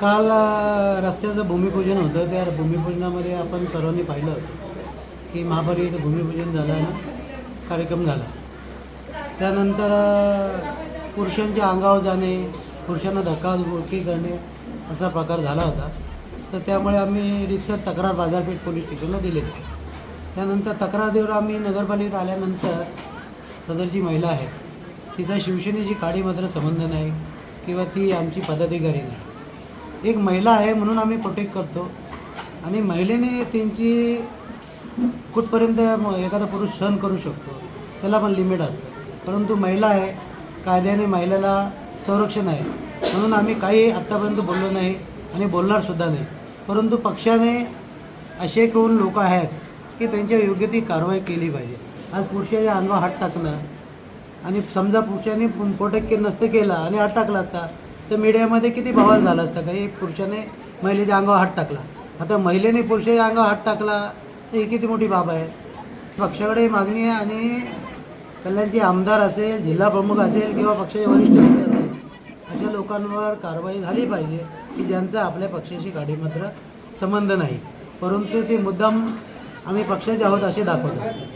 काल रस्त्याचं भूमिपूजन होतं. त्या भूमिपूजनामध्ये आपण सर्वांनी पाहिलं की महापालिका इथं भूमिपूजन झालं आणि कार्यक्रम झाला. त्यानंतर पुरुषांच्या अंगावर जाणे, पुरुषांना धक्काबुक्की करणे असा प्रकार झाला होता. तर त्यामुळे आम्ही रितसर तक्रार बाजारपेठ पोलीस स्टेशनला दिलेली. त्यानंतर तक्रार देऊन आम्ही नगरपालिकेत आल्यानंतर सदरची महिला आहे, तिचा शिवसेनेची काडी मात्र संबंध नाही किंवा ती आमची पदाधिकारी नाही. एक महिला आहे म्हणून आम्ही प्रोटेक्ट करतो आणि महिलेने त्यांची कुठपर्यंत एखादा पुरुष सहन करू शकतो त्याला पण लिमिट असतं. परंतु महिला आहे, कायद्याने महिलेला संरक्षण आहे म्हणून आम्ही काही आत्तापर्यंत बोललो नाही आणि बोलणारसुद्धा नाही. परंतु पक्षाने असे कोण लोक आहेत की त्यांच्या योग्य ती कारवाई केली पाहिजे. आज पुरुषाच्या अंगावर हात टाकणं आणि समजा पुरुषाने प्रोटेक्ट नसतं केलं आणि हात टाकला असता तर मीडियामध्ये किती बवाल झाला असता. काही एक पुरुषाने महिलेच्या अंगावर हात टाकला, आता महिलेने पुरुषाच्या अंगावर हात टाकला तर ही किती मोठी बाब आहे. पक्षाकडे मागणी आहे आणि कल्याणचे आमदार असेल, जिल्हा प्रमुख असेल किंवा पक्षाचे वरिष्ठ नेते असेल, अशा लोकांवर कारवाई झाली पाहिजे की ज्यांचा आपल्या पक्षाशी गाडीमात्र संबंध नाही, परंतु ते मुद्दाम आम्ही पक्षाचे आहोत असे दाखवतात.